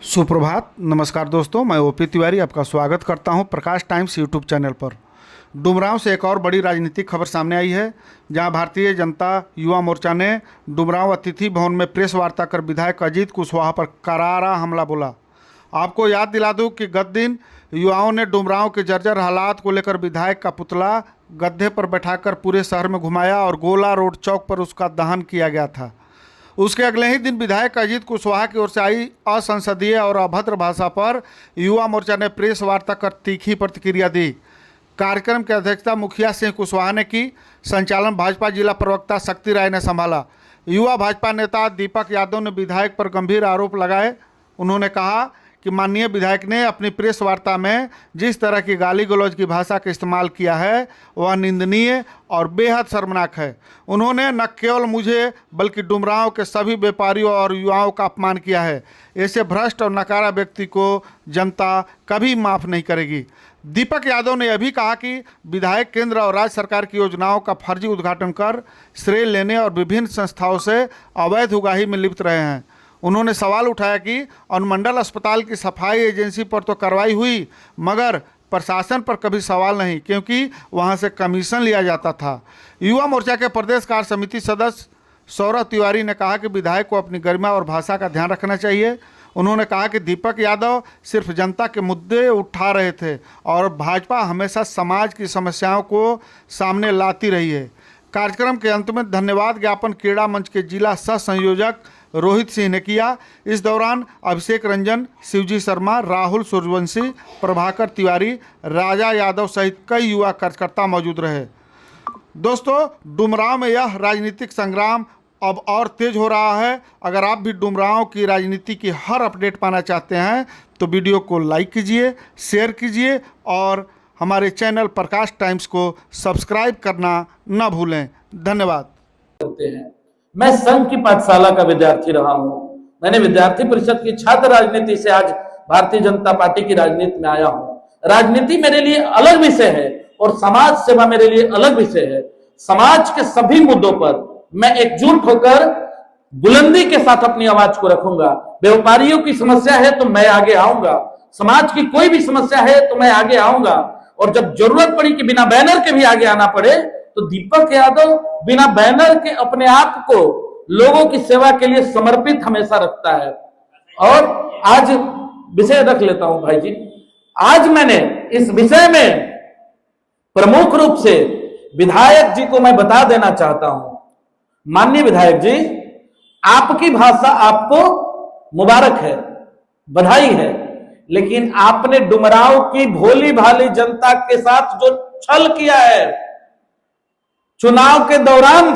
सुप्रभात, नमस्कार दोस्तों। मैं ओपी तिवारी आपका स्वागत करता हूं प्रकाश टाइम्स यूट्यूब चैनल पर। डुमरांव से एक और बड़ी राजनीतिक खबर सामने आई है, जहां भारतीय जनता युवा मोर्चा ने डुमरांव अतिथि भवन में प्रेस वार्ता कर विधायक अजीत कुशवाहा पर करारा हमला बोला। आपको याद दिला दूं कि गत दिन युवाओं ने डुमरांव के जर्जर हालात को लेकर विधायक का पुतला गड्ढे पर बैठाकर पूरे शहर में घुमाया और गोला रोड चौक पर उसका दहन किया गया था। उसके अगले ही दिन विधायक अजीत कुशवाहा की ओर से आई असंसदीय और अभद्र भाषा पर युवा मोर्चा ने प्रेस वार्ता कर तीखी प्रतिक्रिया दी। कार्यक्रम की अध्यक्षता मुखिया सिंह कुशवाहा ने की। संचालन भाजपा जिला प्रवक्ता शक्ति राय ने संभाला। युवा भाजपा नेता दीपक यादव ने विधायक पर गंभीर आरोप लगाए। उन्होंने कहा कि माननीय विधायक ने अपनी प्रेस वार्ता में जिस तरह की गाली गलौज की भाषा का इस्तेमाल किया है वह निंदनीय और बेहद शर्मनाक है। उन्होंने न केवल मुझे बल्कि डुमरांव के सभी व्यापारियों और युवाओं का अपमान किया है। ऐसे भ्रष्ट और नकारा व्यक्ति को जनता कभी माफ़ नहीं करेगी। दीपक यादव ने यह भी कहा कि विधायक केंद्र और राज्य सरकार की योजनाओं का फर्जी उद्घाटन कर श्रेय लेने और विभिन्न संस्थाओं से अवैध उगाही में लिप्त रहे हैं। उन्होंने सवाल उठाया कि अनुमंडल अस्पताल की सफाई एजेंसी पर तो कार्रवाई हुई, मगर प्रशासन पर कभी सवाल नहीं, क्योंकि वहां से कमीशन लिया जाता था। युवा मोर्चा के प्रदेश कार्य समिति सदस्य सौरभ तिवारी ने कहा कि विधायक को अपनी गरिमा और भाषा का ध्यान रखना चाहिए। उन्होंने कहा कि दीपक यादव सिर्फ जनता के मुद्दे उठा रहे थे और भाजपा हमेशा समाज की समस्याओं को सामने लाती रही है। कार्यक्रम के अंत में धन्यवाद ज्ञापन क्रीड़ा मंच के जिला सह संयोजक रोहित सिंह ने किया। इस दौरान अभिषेक रंजन, शिवजी शर्मा, राहुल सूर्यवंशी, प्रभाकर तिवारी, राजा यादव सहित कई युवा कार्यकर्ता मौजूद रहे। दोस्तों, डुमरांव में यह राजनीतिक संग्राम अब और तेज हो रहा है। अगर आप भी डुमरांव की राजनीति की हर अपडेट पाना चाहते हैं तो वीडियो को लाइक कीजिए, शेयर कीजिए और हमारे चैनल प्रकाश टाइम्स को सब्सक्राइब करना न भूलें। धन्यवाद। मैं संघ की पाठशाला का विद्यार्थी रहा हूं। मैंने विद्यार्थी परिषद की छात्र राजनीति से आज भारतीय जनता पार्टी की राजनीति में आया हूं। राजनीति मेरे लिए अलग विषय है और समाज सेवा मेरे लिए अलग विषय है। समाज के सभी मुद्दों पर मैं एकजुट होकर बुलंदी के साथ अपनी आवाज को रखूंगा। व्यापारियों की समस्या है तो मैं आगे आऊंगा, समाज की कोई भी समस्या है तो मैं आगे आऊंगा, और जब जरूरत पड़ी कि बिना बैनर के भी आगे आना पड़े तो दीपक यादव बिना बैनर के अपने आप को लोगों की सेवा के लिए समर्पित हमेशा रखता है। और आज विषय रख लेता हूं भाई जी। आज मैंने इस विषय में प्रमुख रूप से विधायक जी को मैं बता देना चाहता हूं। माननीय विधायक जी, आपकी भाषा आपको मुबारक है, बधाई है, लेकिन आपने डुमरांव की भोली भाली जनता के साथ जो छल किया है, चुनाव के दौरान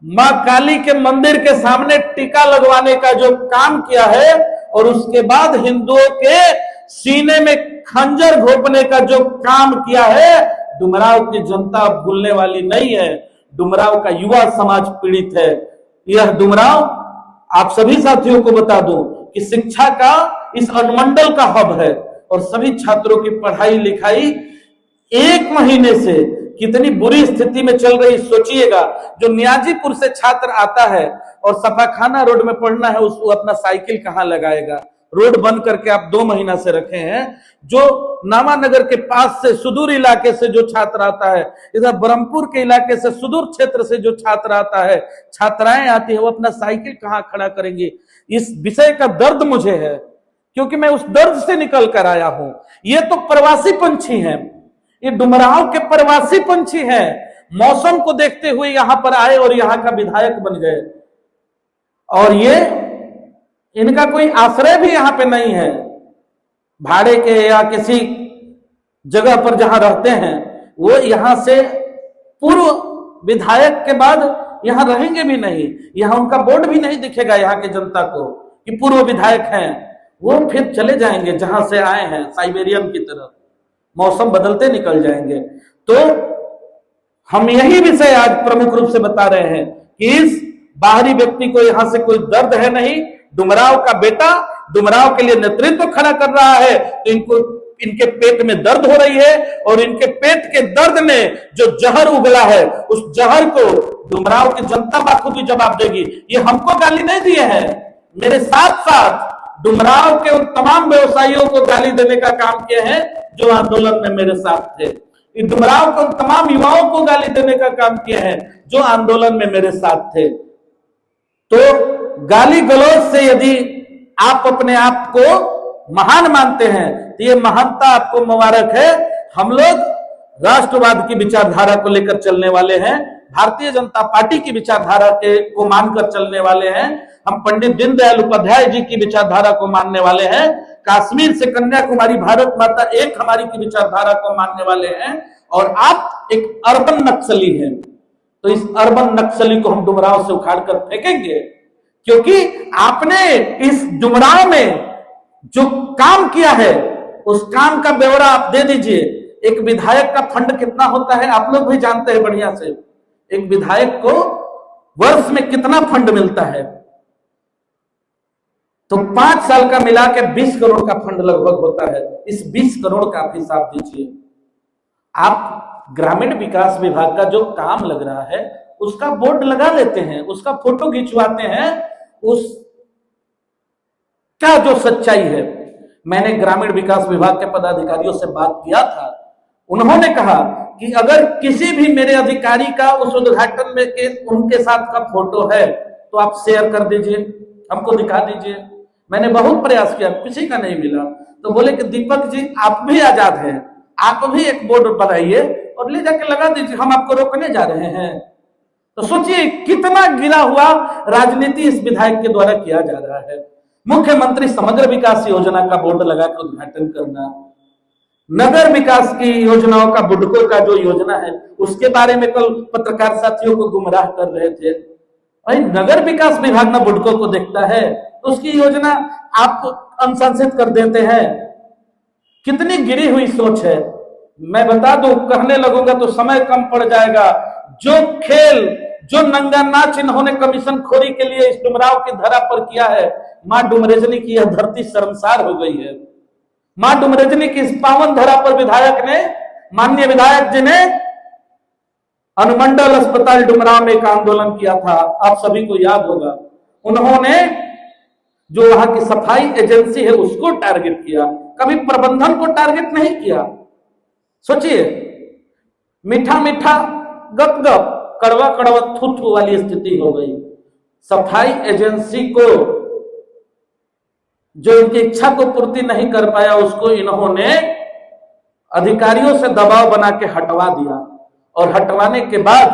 मां काली के मंदिर के सामने टीका लगवाने का जो काम किया है और उसके बाद हिंदुओं के सीने में खंजर घोंपने का जो काम किया है, डुमरांव की जनता भूलने वाली नहीं है। डुमरांव का युवा समाज पीड़ित है। यह डुमरांव, आप सभी साथियों को बता दूं कि शिक्षा का इस अनुमंडल का हब है और सभी छात्रों की पढ़ाई लिखाई एक महीने से कितनी बुरी स्थिति में चल रही सोचिएगा। जो नियाजीपुर से छात्र आता है और सफाखाना रोड में पढ़ना है, उसको अपना साइकिल कहां लगाएगा? रोड बंद करके आप 2 महीना से रखे हैं। जो नामानगर के पास से सुदूर इलाके से जो छात्र आता है, इधर ब्रह्मपुर के इलाके से सुदूर क्षेत्र से जो छात्र आता है, छात्राएं आती है, वो अपना साइकिल कहां खड़ा करेंगे? इस विषय का दर्द मुझे है, क्योंकि मैं उस दर्द से निकल कर आया हूं। ये तो प्रवासी पंछी हैं, ये डुमरांव के प्रवासी पंछी हैं। मौसम को देखते हुए यहां पर आए और यहां का विधायक बन गए, और ये इनका कोई आश्रय भी यहां पे नहीं है। भाड़े के या किसी जगह पर जहां रहते हैं, वो यहां से पूर्व विधायक के बाद यहां रहेंगे भी नहीं। यहां उनका बोर्ड भी नहीं दिखेगा यहां के जनता को कि पूर्व विधायक हैं। वो फिर चले जाएंगे जहां से आए हैं, साइबेरियन की तरफ। मौसम बदलते निकल जाएंगे। तो हम यही विषय आज प्रमुख रूप से बता रहे हैं कि इस बाहरी व्यक्ति को यहां से कोई दर्द है नहीं। डुमरांव का बेटा डुमरांव के लिए नेतृत्व खड़ा कर रहा है, तो इनके पेट में दर्द हो रही है, और इनके पेट के दर्द ने जो जहर उगला है, उस जहर को डुमरांव की जनता बाखूबी जवाब देगी। ये हमको गाली नहीं दिए हैं, मेरे साथ साथ डुमरांव के उन तमाम व्यवसायियों को गाली देने का काम किए हैं जो आंदोलन में मेरे साथ थे। डुमरांव के उन तमाम युवाओं को गाली देने का काम किए हैं जो आंदोलन में मेरे साथ थे। तो गाली गलौज से यदि आप अपने आप को महान मानते हैं तो ये महानता आपको मुबारक है। हम लोग राष्ट्रवाद की विचारधारा को लेकर चलने वाले हैं, भारतीय जनता पार्टी की विचारधारा को मानकर चलने वाले हैं। हम पंडित दीनदयाल उपाध्याय जी की विचारधारा को मानने वाले हैं। कश्मीर से कन्याकुमारी भारत माता एक हमारी की विचारधारा को मानने वाले हैं। और आप एक अर्बन नक्सली हैं, तो इस अर्बन नक्सली को हम डुमरांव से उखाड़ कर फेंकेंगे, क्योंकि आपने इस डुमरांव में जो काम किया है उस काम का ब्यौरा आप दे दीजिए। एक विधायक का फंड कितना होता है आप लोग भी जानते हैं बढ़िया से। एक विधायक को वर्ष में कितना फंड मिलता है, तो 5 साल का मिला के 20 करोड़ का फंड लगभग होता है। इस 20 करोड़ का आप हिसाब दीजिए। आप ग्रामीण विकास विभाग का जो काम लग रहा है उसका बोर्ड लगा लेते हैं, उसका फोटो खिंचवाते हैं, उस क्या जो सच्चाई है। मैंने ग्रामीण विकास विभाग के पदाधिकारियों से बात किया था, उन्होंने कहा कि अगर किसी भी मेरे अधिकारी का उस उद्घाटन में के उनके साथ का फोटो है तो आप शेयर कर दीजिए, हमको दिखा दीजिए। मैंने बहुत प्रयास किया, किसी का नहीं मिला। तो बोले कि दीपक जी आप भी आजाद हैं, आप भी एक बोर्ड बनाइए और ले जाके लगा दीजिए, हम आपको रोकने जा रहे हैं। तो सोचिए कितना गिरा हुआ राजनीति इस विधायक के द्वारा किया जा रहा है। मुख्यमंत्री समग्र विकास योजना का बोर्ड लगाकर उद्घाटन करना, नगर विकास की योजनाओं का बुडको का जो योजना है उसके बारे में कल पत्रकार साथियों को गुमराह कर रहे थे। भाई नगर विकास विभाग ना बुडको को देखता है तो उसकी योजना आप अनुशंसित कर देते हैं। कितनी गिरी हुई सोच है। मैं बता दूं, कहने लगूंगा तो समय कम पड़ जाएगा। जो खेल, जो नंगा नाच इन्होंने कमीशन खोरी के लिए इस डुमरांव की धरा पर किया है, मां डुमरेजनी की यह धरती शर्मसार हो गई है। मां डुमरेजनी की इस पावन धरा पर विधायक ने, माननीय विधायक जी ने अनुमंडल अस्पताल डुमरांव में एक आंदोलन किया था, आप सभी को याद होगा। उन्होंने जो वहां की सफाई एजेंसी है उसको टारगेट किया, कभी प्रबंधन को टारगेट नहीं किया। सोचिए, मीठा मीठा गप गप, कड़वा कड़वा थू थू वाली स्थिति हो गई। सफाई एजेंसी को जो इनकी इच्छा को पूर्ति नहीं कर पाया उसको इन्होंने अधिकारियों से दबाव बना के हटवा दिया, और हटवाने के बाद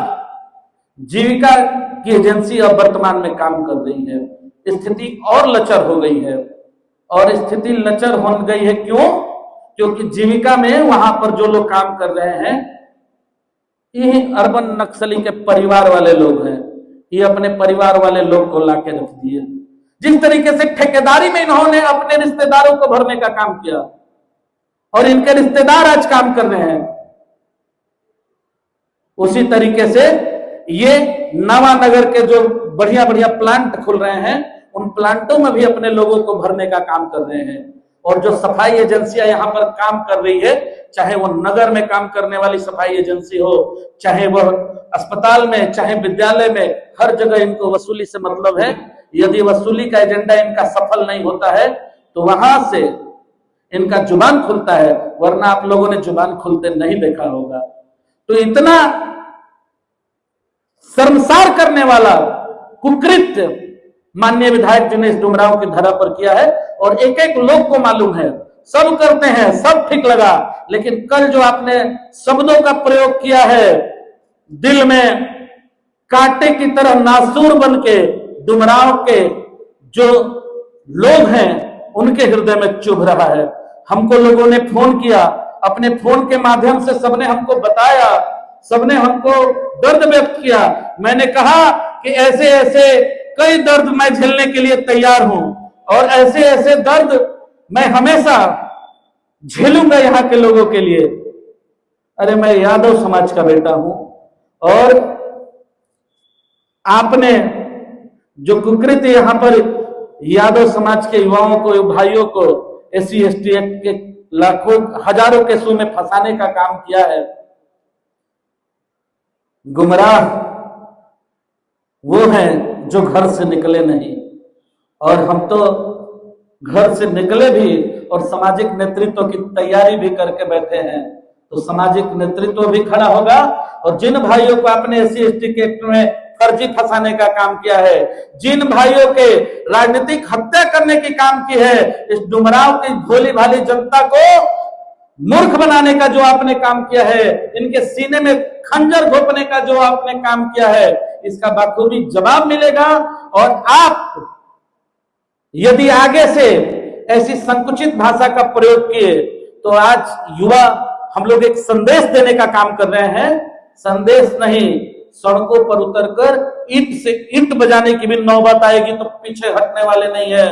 जीविका की एजेंसी अब वर्तमान में काम कर रही है। स्थिति और लचर हो गई है, और स्थिति लचर हो गई है क्यों? क्योंकि जीविका में वहां पर जो लोग काम कर रहे हैं ये अर्बन नक्सली के परिवार वाले लोग हैं। ये अपने परिवार वाले लोग को लाके रख दिए। जिस तरीके से ठेकेदारी में इन्होंने अपने रिश्तेदारों को भरने का काम किया और इनके रिश्तेदार आज काम कर रहे हैं, उसी तरीके से ये नवानगर के जो बढ़िया बढ़िया प्लांट खुल रहे हैं उन प्लांटों में भी अपने लोगों को भरने का काम कर रहे हैं। और जो सफाई एजेंसियां यहाँ पर काम कर रही है, चाहे वो नगर में काम करने वाली सफाई एजेंसी हो, चाहे वह अस्पताल में, चाहे विद्यालय में, हर जगह इनको वसूली से मतलब है। यदि वसूली का एजेंडा इनका सफल नहीं होता है तो वहां से इनका जुबान खुलता है, वरना आप लोगों ने जुबान खुलते नहीं देखा होगा। तो इतना शर्मसार करने वाला कुकृत्य माननीय विधायक जी ने इस डुमरांव की धरा पर किया है, और एक एक लोग को मालूम है, सब करते हैं, सब ठीक लगा। लेकिन कल जो आपने शब्दों का प्रयोग किया है, दिल में कांटे की तरह नासूर बन के डुमरांव के जो लोग हैं उनके हृदय में चुभ रहा है। हमको लोगों ने फोन किया, अपने फोन के माध्यम से सबने हमको बताया, सबने हमको दर्द व्यक्त किया। मैंने कहा कि ऐसे ऐसे कई दर्द मैं झेलने के लिए तैयार हूं, और ऐसे ऐसे दर्द मैं हमेशा झेलूंगा यहाँ के लोगों के लिए। अरे मैं यादव समाज का बेटा हूं, और आपने जो कुकृत्य यहाँ पर यादव समाज के युवाओं को, भाइयों को SC ST एक्ट के लाखों हजारों केसों में फंसाने का काम किया है, गुमराह वो हैं जो घर से निकले नहीं। और हम तो घर से निकले भी और सामाजिक नेतृत्व की तैयारी भी करके बैठे हैं, तो सामाजिक नेतृत्व भी खड़ा होगा। और जिन भाइयों को आपने SC/ST के एक्ट में फर्जी फंसाने का काम किया है, जिन भाइयों के राजनीतिक हत्या करने की काम की है, इस डुमरांव की भोली भाली जनता को मूर्ख बनाने का जो आपने काम किया है, इनके सीने में खंजर घोंपने का जो आपने काम किया है, इसका बखूबी जवाब मिलेगा। और आप यदि आगे से ऐसी संकुचित भाषा का प्रयोग किए तो आज युवा हम लोग एक संदेश देने का काम कर रहे हैं। संदेश नहीं, सड़कों पर उतरकर ईंट से ईंट बजाने की भी नौबत आएगी तो पीछे हटने वाले नहीं है,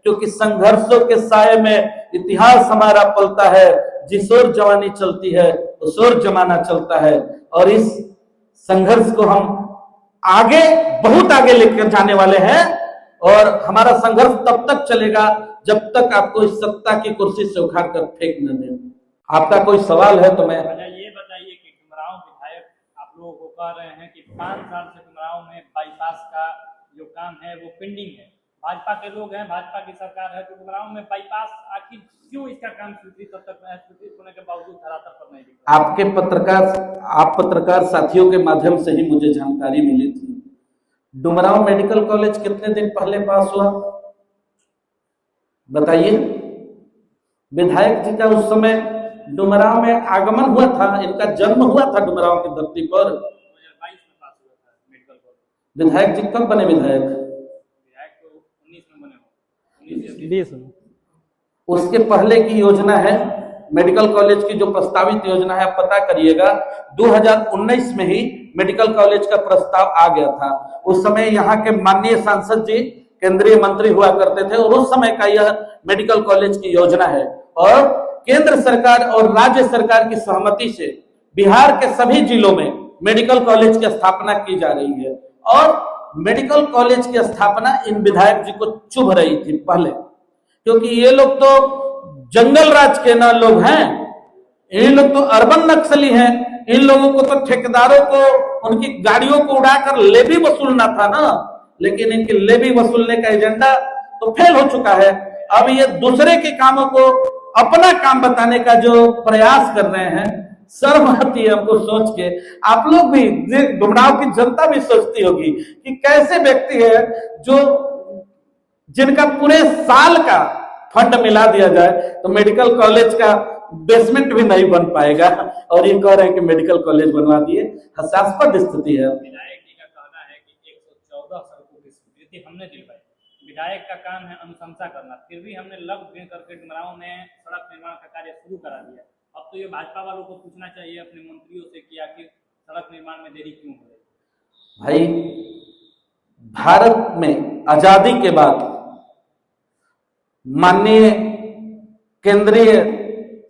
क्योंकि संघर्षों के साए में इतिहास हमारा पलता है। जिस ओर जवानी चलती है उस ओर जमाना चलता है, और इस संघर्ष को हम आगे बहुत आगे लेकर जाने वाले हैं। और हमारा संघर्ष तब तक चलेगा जब तक आपको इस सत्ता की कुर्सी से उखाड़ कर फेंक न दें। आपका कोई सवाल है तो मैं ये बताइए कि डुमरांव विधायक आप लोगों को कह रहे हैं कि 5 साल से डुमरांव में बाईपास का जो काम है वो पेंडिंग है। भाजपा के लोग हैं, भाजपा की सरकार है, तो डुमरांव में बाईपास आखिर क्यों इसका काम स्वीकृत तब तक स्वीकृत होने के बावजूद धरातल पर नहीं दिखा? आप पत्रकार साथियों के माध्यम से ही मुझे जानकारी मिली थी। डुमरांव मेडिकल कॉलेज कितने दिन पहले पास हुआ बताइए? विधायक जी का उस समय डुमरांव में आगमन हुआ था, इनका जन्म हुआ था डुमरांव की धरती पर। 2022 में पास हुआ था मेडिकल कॉलेज। विधायक जी कब बने विधायक? विधायक तो 19 में बने हो, 19 में। उसके पहले की योजना है मेडिकल कॉलेज की, जो प्रस्तावित योजना है, पता करिएगा 2019 में ही मेडिकल कॉलेज का प्रस्ताव आ गया था। उस समय यहाँ के माननीय सांसद जी केंद्रीय मंत्री हुआ करते थे, और उस समय का यह मेडिकल कॉलेज की योजना है। और केंद्र सरकार और राज्य सरकार की सहमति से बिहार के सभी जिलों में मेडिकल कॉलेज की स्थापना की जा रही है। और मेडिकल कॉलेज की स्थापना इन विधायक जी को चुभ रही थी पहले, क्योंकि ये लोग तो जंगल राज के ना लोग हैं, इन लोग तो अर्बन नक्सली हैं। इन लोगों को तो ठेकेदारों को उनकी गाड़ियों को उड़ाकर लेवी वसूलना था ना, लेकिन इनके लेवी वसूलने का एजेंडा तो फेल हो चुका है। अब ये दूसरे के कामों को अपना काम बताने का जो प्रयास कर रहे हैं, शर्म आती है हमको सोच के। आप लोग भी, डुमरांव की जनता भी सोचती होगी कि कैसे व्यक्ति है जो जिनका पूरे साल का फंड मिला दिया जाए तो मेडिकल कॉलेज का बेसमेंट भी नहीं बन पाएगा, और ये कह रहे हैं कि मेडिकल कॉलेज बनवा दिए। हास्यास्पद स्थिति है। विधायक जी का कहना है कि 114 सड़कों की स्वीकृति हमने दिलवाई। विधायक का काम है अनुशंसा करना, फिर भी हमने लग दिन करके डुमरांव में सड़क निर्माण का कार्य शुरू करा दिया। अब तो ये भाजपा वालों को पूछना चाहिए अपने मंत्रियों से कि आखिर सड़क निर्माण में देरी क्यों हो रही? भाई, भारत में आजादी के बाद माननीय केंद्रीय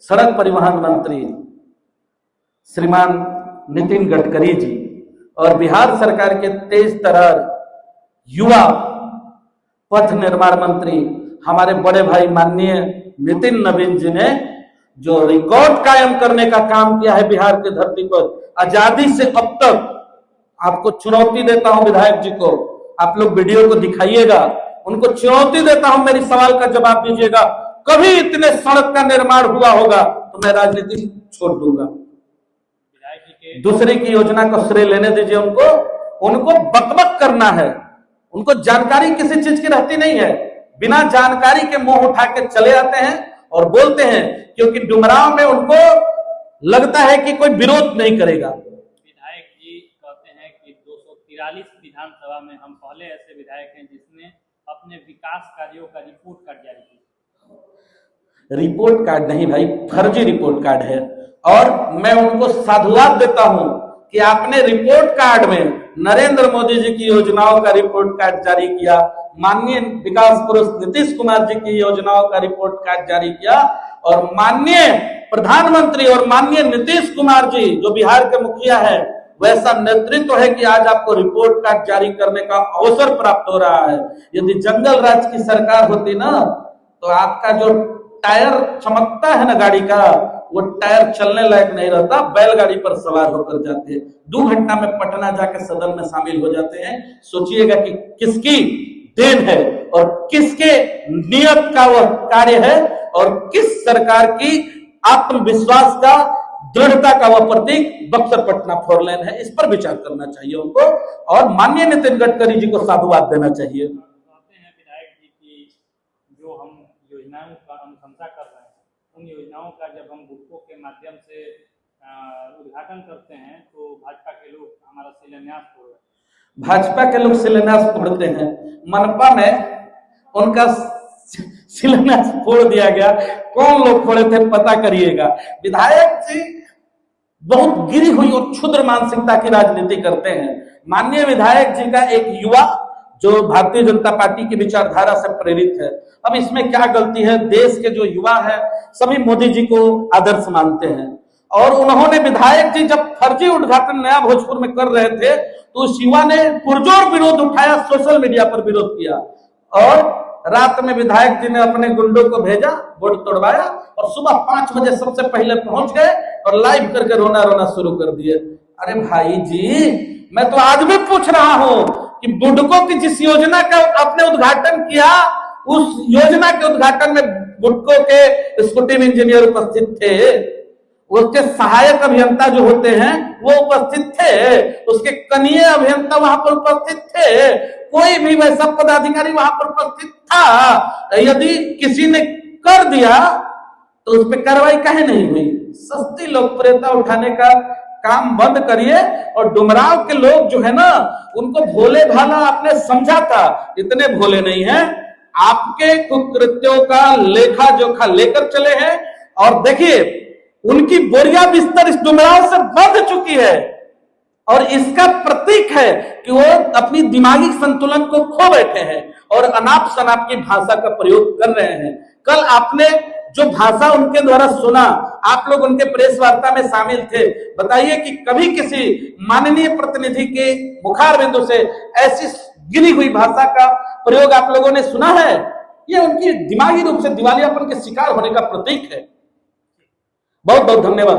सड़क परिवहन मंत्री श्रीमान नितिन गडकरी जी और बिहार सरकार के तेज तर्रार युवा पथ निर्माण मंत्री हमारे बड़े भाई माननीय नितिन नवीन जी ने जो रिकॉर्ड कायम करने का काम किया है बिहार की धरती पर आजादी से अब तक, आपको चुनौती देता हूं विधायक जी को, आप लोग वीडियो को दिखाइएगा, उनको चुनौती देता हूं, मेरी सवाल का जवाब दीजिएगा। कभी इतने सड़क का निर्माण हुआ होगा तो मैं राजनीति छोड़ दूंगा। दूसरे की योजना को श्रेय लेने दीजिए उनको बकबक करना है, उनको जानकारी किसी चीज की रहती नहीं है। बिना जानकारी के मुंह उठा के चले आते हैं और बोलते हैं, क्योंकि डुमरांव में उनको लगता है कि कोई विरोध नहीं करेगा। विधायक जी कहते हैं कि 243 विधानसभा में हम पहले ऐसे विधायक हैं जिसने अपने विकास कार्यों का रिपोर्ट कार्ड जारी किया। रिपोर्ट कार्ड नहीं भाई, फर्जी रिपोर्ट कार्ड है। और मैं उनको साधुवाद देता हूं कि आपने रिपोर्ट कार्ड में नरेंद्र मोदी जी की योजनाओं का रिपोर्ट कार्ड जारी किया, माननीय विकास पुरुष नीतीश कुमार जी की योजनाओं का रिपोर्ट कार्ड जारी किया, और माननीय प्रधानमंत्री और माननीय नीतीश कुमार जी जो बिहार के मुखिया है, वैसा नेतृत्व है कि आज आपको रिपोर्ट कार्ड जारी करने का अवसर प्राप्त हो रहा है। यदि जंगल राज की सरकार होती ना, तो आपका जो टायर चमकता है ना गाड़ी का, वो टायर चलने लायक नहीं रहता, बैलगाड़ी पर सवार होकर जाते हैं, 2 घंटा में पटना जाकर सदन में शामिल हो जाते हैं। सोचिएगा कि किसकी देन है और किसके नियत का वह कार्य है और किस सरकार की आत्मविश्वास का, दृढ़ता का वह प्रतीक बक्सर पटना 4 लेन है। इस पर विचार करना चाहिए उनको और माननीय नितिन गडकरी जी को साधुवाद देना चाहिए। कहते हैं विधायक जी की जो हम योजनाओं का अनुशंसा कर रहे हैं, उन योजनाओं का जब हम बुकों के माध्यम से उद्घाटन करते हैं तो भाजपा के लोग हमारा शिलान्यास तोड़ रहे हैं। भाजपा के लोग शिलान्यास तोड़ते हैं। मनपा में उनका शिलान्यास फोड़ दिया गया। कौन लोग फोड़े थे पता करिएगा। विधायक जी बहुत गिरी हुई और क्षुद्र मानसिकता की राजनीति करते हैं। माननीय विधायक जी का एक युवा जो भारतीय जनता पार्टी की विचारधारा से प्रेरित है, अब इसमें क्या गलती है? देश के जो युवा है सभी मोदी जी को आदर्श मानते हैं और उन्होंने विधायक जी जब फर्जी उद्घाटन नया भोजपुर में कर रहे थे तो उस युवा ने पुरजोर विरोध उठाया, सोशल मीडिया पर विरोध किया और रात में विधायक जी ने अपने गुंडों को भेजा, बोर्ड तोड़वाया और सुबह 5 बजे सबसे पहले पहुंच गए और लाइव करके रोना रोना शुरू कर दिए। अरे भाई जी, मैं तो आज भी पूछ रहा हूं कि बुडको की जिस योजना का आपने उद्घाटन किया, उस योजना के उद्घाटन में बुडको के स्कूटिंग इंजीनियर उपस्थित थे, उसके सहायक अभियंता जो होते हैं वो उपस्थित थे, उसके कनीय अभियंता वहां पर उपस्थित थे, कोई भी वैसा पदाधिकारी वहां पर उपस्थित था। यदि किसी ने कर दिया तो उस पर कार्रवाई काहे नहीं हुई? सस्ती लोकप्रियता उठाने का काम बंद करिए। और डुमरांव के लोग जो है ना, उनको भोले भाला आपने समझा था, इतने भोले नहीं है। आपके कुकृत्यों का लेखा जोखा लेकर चले हैं और देखिए उनकी बोरिया बिस्तर इस डुमरांव से बंध चुकी है और इसका प्रतीक है कि वो अपनी दिमागी संतुलन को खो बैठे हैं और अनाप शनाप की भाषा का प्रयोग कर रहे हैं। कल आपने जो भाषा उनके द्वारा सुना, आप लोग उनके प्रेस वार्ता में शामिल थे। बताइए कि कभी किसी माननीय प्रतिनिधि के मुखार बिंदु से ऐसी गिरी हुई भाषा का प्रयोग आप लोगों ने सुना है? ये उनकी दिमागी रूप से दिवालियापन के शिकार होने का प्रतीक है। बहुत बहुत धन्यवाद।